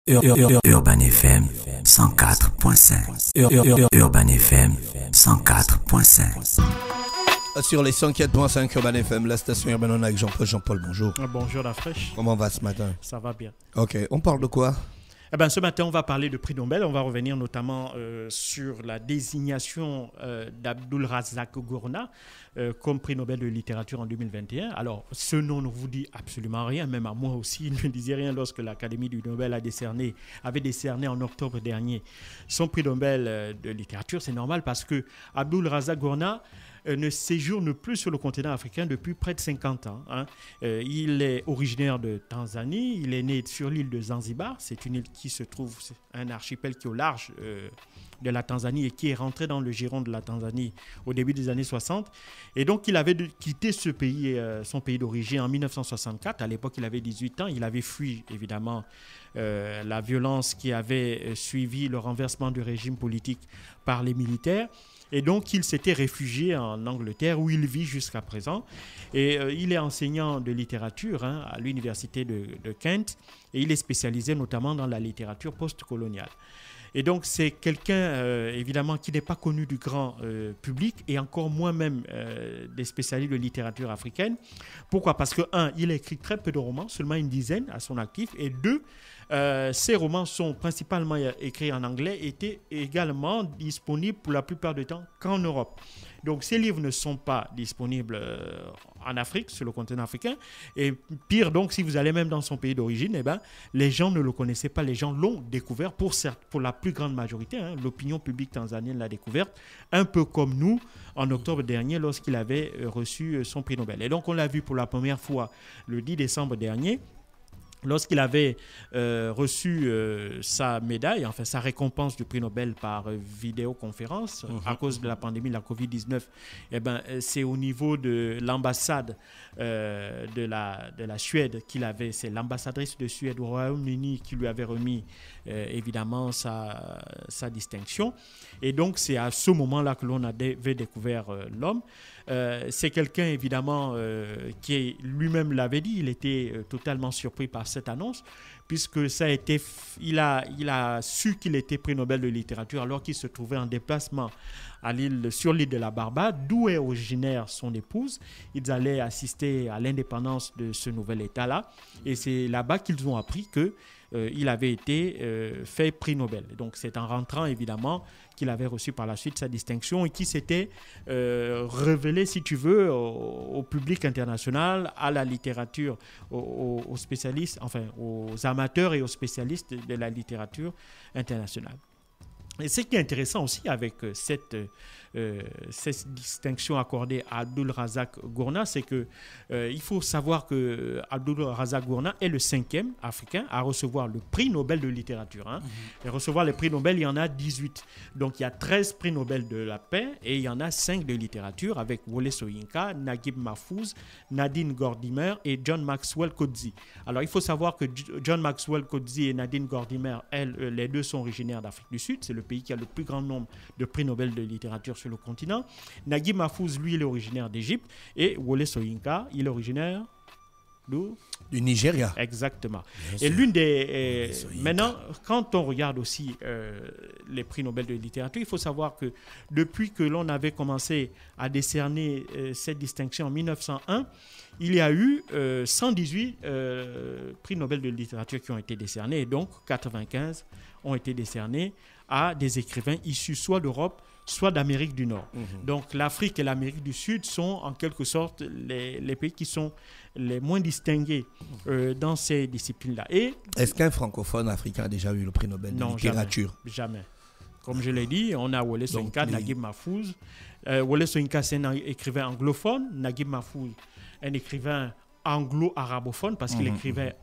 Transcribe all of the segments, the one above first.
Urban FM 104.5. Urban FM 104.5. Sur les 104.5 Urban FM, la station urbaine, on est avec Jean-Paul. Jean-Paul, bonjour. Bonjour la fraîche. Comment va ce matin? Ça va bien. Ok, on parle de quoi? Ce matin, on va parler de prix Nobel. On va revenir notamment sur la désignation d'Abdul Razak Gurnah comme prix Nobel de littérature en 2021. Alors, ce nom ne vous dit absolument rien, même à moi aussi, il ne me disait rien lorsque l'Académie du Nobel avait décerné en octobre dernier son prix Nobel de littérature. C'est normal parce que Abdul Razak Gurnah ne séjourne plus sur le continent africain depuis près de 50 ans. Il est originaire de Tanzanie, il est né sur l'île de Zanzibar. C'est une île qui se trouve, c'est un archipel qui est au large de la Tanzanie et qui est rentré dans le giron de la Tanzanie au début des années 60. Et donc, il avait quitté ce pays, son pays d'origine en 1964. À l'époque, il avait 18 ans. Il avait fui, évidemment, la violence qui avait suivi le renversement du régime politique par les militaires. Et donc, il s'était réfugié en Angleterre où il vit jusqu'à présent. Et il est enseignant de littérature à l'université de Kent. Et il est spécialisé notamment dans la littérature post-coloniale. Et donc, c'est quelqu'un, évidemment, qui n'est pas connu du grand public et encore moins même des spécialistes de littérature africaine. Pourquoi? Parce que, un, il a écrit très peu de romans, seulement une dizaine à son actif. Et deux, ces romans sont principalement écrits en anglais et étaient également disponibles pour la plupart du temps qu'en Europe. Donc, ces livres ne sont pas disponibles en Afrique, sur le continent africain. Et pire, donc, si vous allez même dans son pays d'origine, les gens ne le connaissaient pas. Les gens l'ont découvert pour la plus grande majorité. L'opinion publique tanzanienne l'a découverte, un peu comme nous, en octobre dernier, lorsqu'il avait reçu son prix Nobel. Et donc, on l'a vu pour la première fois le 10 décembre dernier, lorsqu'il avait reçu sa médaille, enfin sa récompense du prix Nobel par vidéoconférence à cause de la pandémie de la Covid-19, c'est au niveau de l'ambassade de la Suède qu'il avait, c'est l'ambassadrice de Suède au Royaume-Uni qui lui avait remis évidemment sa distinction. Et donc c'est à ce moment-là que l'on avait découvert l'homme. C'est quelqu'un évidemment qui lui-même l'avait dit, il était totalement surpris par cette annonce, puisque il a su qu'il était prix Nobel de littérature alors qu'il se trouvait en déplacement sur l'île de la Barbade, d'où est originaire son épouse. Ils allaient assister à l'indépendance de ce nouvel État-là, et c'est là-bas qu'ils ont appris qu'il avait été fait prix Nobel. Donc c'est en rentrant évidemment qu'il avait reçu par la suite sa distinction et qui s'était révélé, si tu veux, au public international, à la littérature, aux spécialistes, enfin aux amateurs et aux spécialistes de la littérature internationale. Et ce qui est intéressant aussi avec cette distinction accordée à Abdul Razak Gurnah, c'est qu'il faut savoir que Abdul Razak Gurnah est le 5e Africain à recevoir le prix Nobel de littérature. Et recevoir les prix Nobel, il y en a 18. Donc il y a 13 prix Nobel de la paix et il y en a 5 de littérature avec Wole Soyinka, Naguib Mahfouz, Nadine Gordimer et John Maxwell Coetzee. Alors il faut savoir que John Maxwell Coetzee et Nadine Gordimer, les deux sont originaires d'Afrique du Sud. C'est le pays qui a le plus grand nombre de prix Nobel de littérature sur le continent. Naguib Mahfouz, lui, il est originaire d'Égypte. Et Wole Soyinka, il est originaire du Nigeria. Exactement. Et l'une des... maintenant, quand on regarde aussi les prix Nobel de littérature, il faut savoir que depuis que l'on avait commencé à décerner cette distinction en 1901, il y a eu 118 prix Nobel de littérature qui ont été décernés. Et donc, 95 ont été décernés à des écrivains issus soit d'Europe, soit d'Amérique du Nord. Donc l'Afrique et l'Amérique du Sud sont en quelque sorte les pays qui sont les moins distingués dans ces disciplines-là. Et est-ce qu'un francophone africain a déjà eu le prix Nobel de littérature? Jamais. Comme je l'ai dit, on a Wole Soyinka, Naguib Mahfouz. Wole Soyinka, c'est un écrivain anglophone. Naguib Mahfouz, un écrivain anglo-arabophone parce qu'il écrivait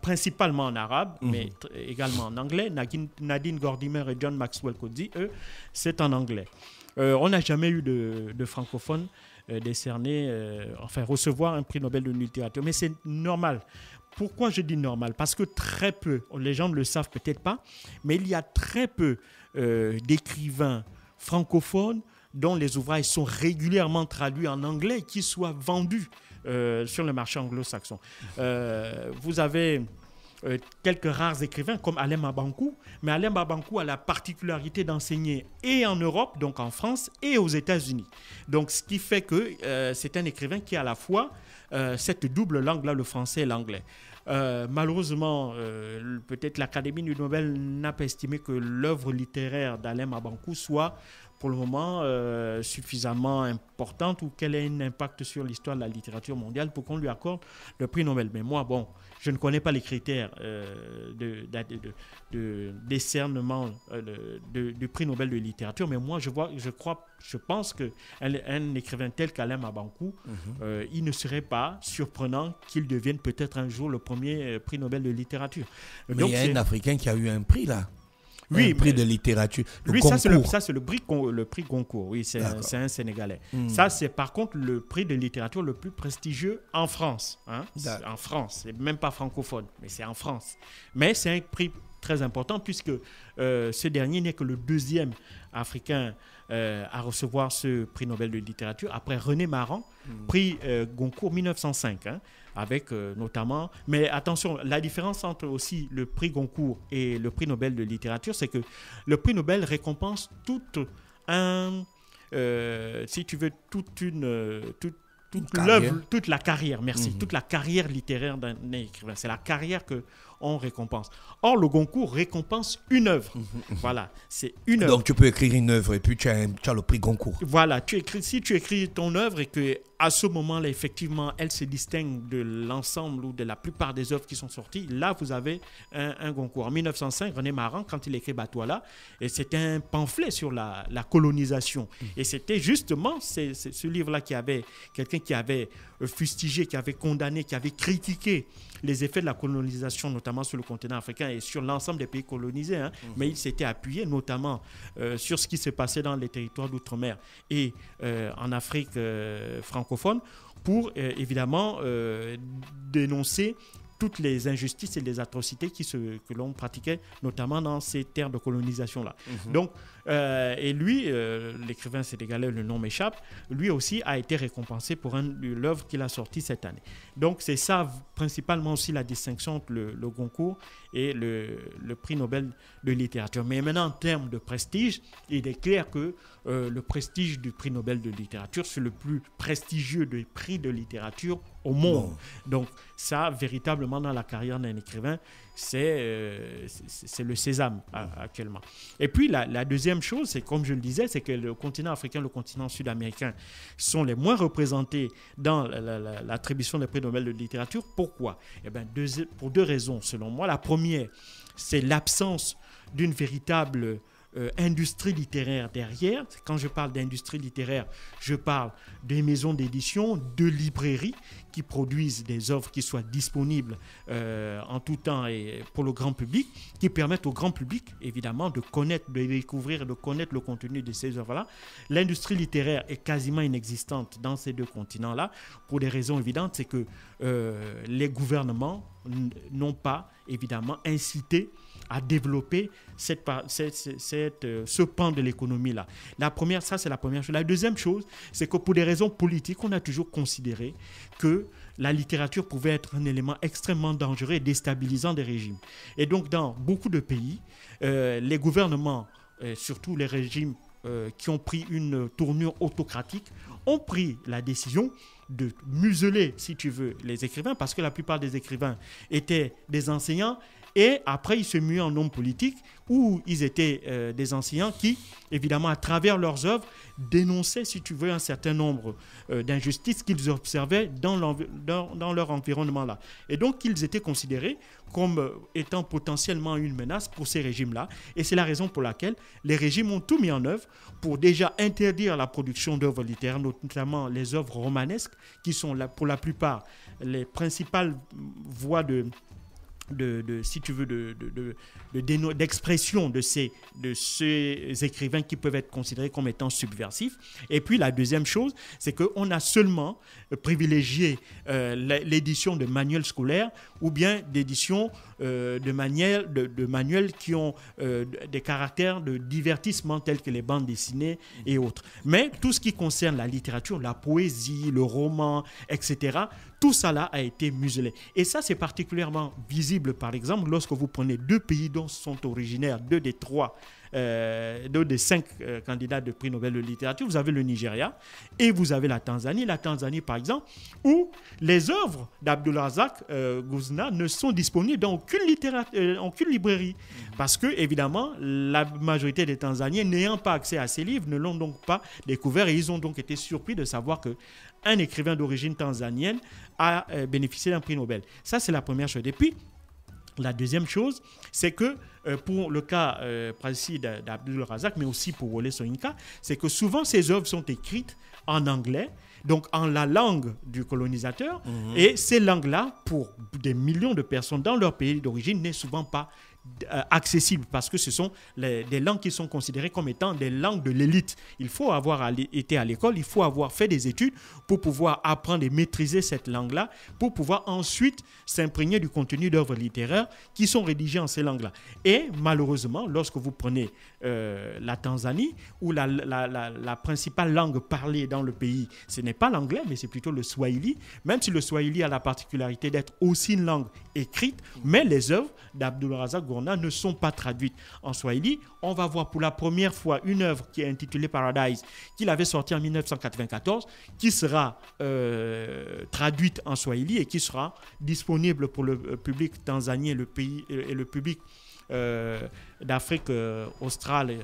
principalement en arabe, mais également en anglais. Nadine Gordimer et John Maxwell Coetzee, eux, c'est en anglais. On n'a jamais eu de francophone recevoir un prix Nobel de littérature. Mais c'est normal. Pourquoi je dis normal? Parce que très peu, les gens ne le savent peut-être pas, mais il y a très peu d'écrivains francophones dont les ouvrages sont régulièrement traduits en anglais et qui soient vendus sur le marché anglo-saxon. Vous avez quelques rares écrivains comme Alain Mabankou, mais Alain Mabankou a la particularité d'enseigner et en Europe, donc en France, et aux États-Unis. Donc, ce qui fait que c'est un écrivain qui a à la fois cette double langue-là, le français et l'anglais. Malheureusement, peut-être l'Académie du Nobel n'a pas estimé que l'œuvre littéraire d'Alain Mabankou soit pour le moment suffisamment importante ou qu'elle ait un impact sur l'histoire de la littérature mondiale pour qu'on lui accorde le prix Nobel. Mais moi, bon, je ne connais pas les critères de décernement du prix Nobel de littérature, mais moi, je pense qu'un écrivain tel qu'Alain Mabankou, il ne serait pas surprenant qu'il devienne peut-être un jour le premier prix Nobel de littérature. Mais donc, il y a un Africain qui a eu un prix là. Oui, un prix de littérature. Oui, ça c'est le prix Goncourt. Oui, c'est un Sénégalais. Ça c'est par contre le prix de littérature le plus prestigieux en France. Hein? En France, c'est même pas francophone, mais c'est en France. Mais c'est un prix très important puisque ce dernier n'est que le deuxième Africain à recevoir ce prix Nobel de littérature après René Maran, prix Goncourt 1905. Hein? Avec notamment... Mais attention, la différence entre aussi le prix Goncourt et le prix Nobel de littérature, c'est que le prix Nobel récompense toute la carrière, merci, toute la carrière littéraire d'un écrivain. C'est la carrière qu'on récompense. Or, le Goncourt récompense une œuvre. Voilà, c'est une œuvre. Donc, tu peux écrire une œuvre et puis tu as le prix Goncourt. Voilà, si tu écris ton œuvre et qu'à ce moment-là, effectivement, elle se distingue de l'ensemble ou de la plupart des œuvres qui sont sorties, là, vous avez un Goncourt. En 1905, René Maran, quand il écrit Batouala, c'était un pamphlet sur la colonisation. Et c'était justement ce livre-là qui avait quelqu'un qui avait fustigé, qui avait condamné, qui avait critiqué les effets de la colonisation, notamment sur le continent africain et sur l'ensemble des pays colonisés. Hein. Mais il s'était appuyé notamment sur ce qui se passait dans les territoires d'outre-mer et en Afrique francophone pour évidemment dénoncer toutes les injustices et les atrocités que l'on pratiquait, notamment dans ces terres de colonisation-là. Donc, et lui, l'écrivain sénégalais, le nom m'échappe, lui aussi a été récompensé pour l'œuvre qu'il a sortie cette année. Donc, c'est ça principalement aussi la distinction entre le Goncourt et le prix Nobel de littérature. Mais maintenant, en termes de prestige, il est clair que le prestige du prix Nobel de littérature, c'est le plus prestigieux des prix de littérature au monde. Donc, ça, véritablement, dans la carrière d'un écrivain, c'est le sésame actuellement. Et puis, la deuxième chose, c'est comme je le disais, c'est que le continent africain, le continent sud-américain sont les moins représentés dans l'attribution des prix Nobel de littérature. Pourquoi ? Eh bien, pour deux raisons, selon moi. La première, c'est l'absence d'une véritable industrie littéraire derrière. Quand je parle d'industrie littéraire, je parle des maisons d'édition, de librairies qui produisent des œuvres qui soient disponibles en tout temps et pour le grand public, qui permettent au grand public, évidemment, de connaître, de découvrir et de connaître le contenu de ces œuvres-là. L'industrie littéraire est quasiment inexistante dans ces deux continents-là pour des raisons évidentes, c'est que les gouvernements n'ont pas, évidemment, incité à développer ce pan de l'économie-là. Ça, c'est la première chose. La deuxième chose, c'est que pour des raisons politiques, on a toujours considéré que la littérature pouvait être un élément extrêmement dangereux et déstabilisant des régimes. Et donc, dans beaucoup de pays, les gouvernements, surtout les régimes qui ont pris une tournure autocratique, ont pris la décision de museler, si tu veux, les écrivains, parce que la plupart des écrivains étaient des enseignants. Et après, ils se muaient en hommes politiques où ils étaient des enseignants qui, évidemment, à travers leurs œuvres, dénonçaient, si tu veux, un certain nombre d'injustices qu'ils observaient dans leur environnement-là. Et donc, ils étaient considérés comme étant potentiellement une menace pour ces régimes-là. Et c'est la raison pour laquelle les régimes ont tout mis en œuvre pour déjà interdire la production d'œuvres littéraires, notamment les œuvres romanesques, qui sont pour la plupart les principales voies d'expression de ces écrivains qui peuvent être considérés comme étant subversifs. Et puis la deuxième chose, c'est qu'on a seulement privilégié l'édition de manuels scolaires ou bien d'édition de manuels qui ont des caractères de divertissement tels que les bandes dessinées et autres. Mais tout ce qui concerne la littérature, la poésie, le roman, etc., tout ça là a été muselé. Et ça, c'est particulièrement visible visible, par exemple, lorsque vous prenez 2 pays dont sont originaires 2 des 5 candidats de prix Nobel de littérature. Vous avez le Nigeria et vous avez la Tanzanie. La Tanzanie, par exemple, où les œuvres d'Abdulrazak Gurnah ne sont disponibles dans aucune librairie. Parce que, évidemment, la majorité des Tanzaniens, n'ayant pas accès à ces livres, ne l'ont donc pas découvert et ils ont donc été surpris de savoir qu'un écrivain d'origine tanzanienne a bénéficié d'un prix Nobel. Ça, c'est la première chose. Et puis, la deuxième chose, c'est que pour le cas précis d'Abdulrazak, mais aussi pour Wole Soyinka, c'est que souvent ces œuvres sont écrites en anglais, donc en la langue du colonisateur, et ces langues-là, pour des millions de personnes dans leur pays d'origine, n'est souvent pas accessible parce que ce sont des langues qui sont considérées comme étant des langues de l'élite. Il faut avoir été à l'école, il faut avoir fait des études pour pouvoir apprendre et maîtriser cette langue-là, pour pouvoir ensuite s'imprégner du contenu d'œuvres littéraires qui sont rédigées en ces langues-là. Et malheureusement, lorsque vous prenez la Tanzanie, où la principale langue parlée dans le pays, ce n'est pas l'anglais, mais c'est plutôt le Swahili, même si le Swahili a la particularité d'être aussi une langue écrite, mais les œuvres d'Abdulrazak Gurnah ne sont pas traduites en Swahili. On va voir pour la première fois une œuvre qui est intitulée Paradise, qu'il avait sortie en 1994, qui sera traduite en Swahili et qui sera disponible pour le public tanzanien, le pays et le public d'Afrique australe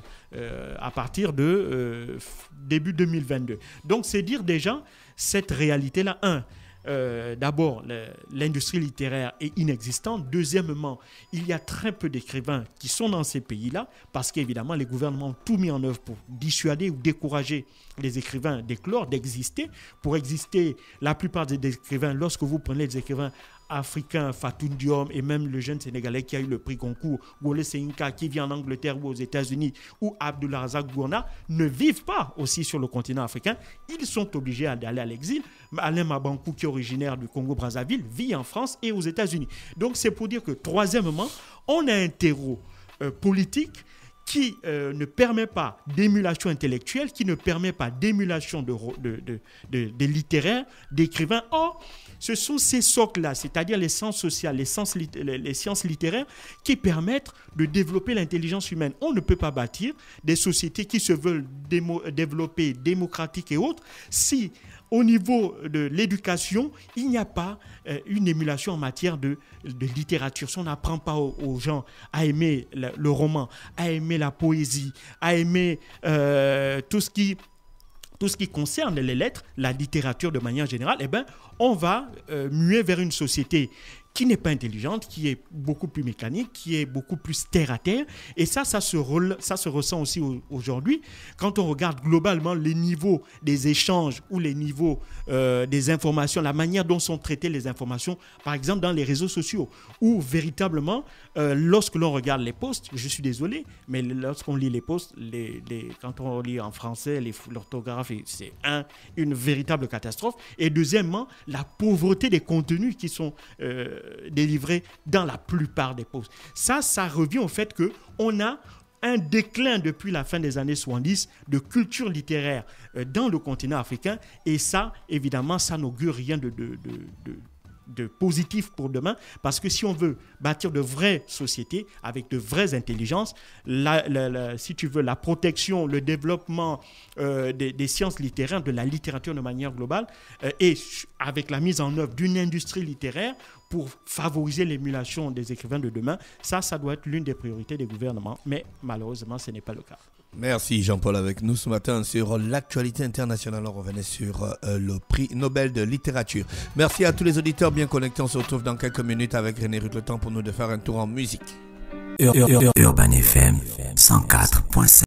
à partir de début 2022. Donc c'est dire déjà cette réalité-là. D'abord, l'industrie littéraire est inexistante. Deuxièmement, il y a très peu d'écrivains qui sont dans ces pays-là parce qu'évidemment, les gouvernements ont tout mis en œuvre pour dissuader ou décourager les écrivains d'éclore, d'exister. Pour exister, la plupart des écrivains, lorsque vous prenez les écrivains africain Fatou Diom et même le jeune Sénégalais qui a eu le prix concours, Wole Soyinka, qui vit en Angleterre ou aux États-Unis, ou Abdulrazak Gurnah, ne vivent pas aussi sur le continent africain. Ils sont obligés d'aller à l'exil. Alain Mabankou, qui est originaire du Congo-Brazzaville, vit en France et aux États-Unis. Donc c'est pour dire que, troisièmement, on a un terreau politique qui ne permet pas d'émulation intellectuelle, qui ne permet pas d'émulation de littéraires, d'écrivains. Or, ce sont ces socles-là, c'est-à-dire les sciences sociales, les sciences littéraires, qui permettent de développer l'intelligence humaine. On ne peut pas bâtir des sociétés qui se veulent développer, démocratiques et autres, si au niveau de l'éducation, il n'y a pas une émulation en matière de littérature. Si on n'apprend pas aux gens à aimer le roman, à aimer la poésie, à aimer tout ce qui concerne les lettres, la littérature de manière générale, eh ben, on va muer vers une société qui n'est pas intelligente, qui est beaucoup plus mécanique, qui est beaucoup plus terre à terre. Et ça se ressent aussi aujourd'hui. Quand on regarde globalement les niveaux des échanges ou les niveaux des informations, la manière dont sont traitées les informations, par exemple dans les réseaux sociaux, où véritablement, lorsque l'on regarde les posts, je suis désolé, mais lorsqu'on lit les posts, quand on lit en français, l'orthographe, c'est une véritable catastrophe. Et deuxièmement, la pauvreté des contenus qui sont délivrés dans la plupart des posts. Ça revient au fait qu'on a un déclin depuis la fin des années 70 de culture littéraire dans le continent africain. Et ça, évidemment, ça n'augure rien de positif pour demain, parce que si on veut bâtir de vraies sociétés avec de vraies intelligences, si tu veux, la protection, le développement des sciences littéraires, de la littérature de manière globale, et avec la mise en œuvre d'une industrie littéraire pour favoriser l'émulation des écrivains de demain, ça doit être l'une des priorités des gouvernements, mais malheureusement, ce n'est pas le cas. Merci Jean-Paul avec nous ce matin sur l'actualité internationale. On revenait sur le prix Nobel de littérature. Merci à tous les auditeurs bien connectés. On se retrouve dans quelques minutes avec René Ruth, le temps pour nous de faire un tour en musique. Urban FM 104.5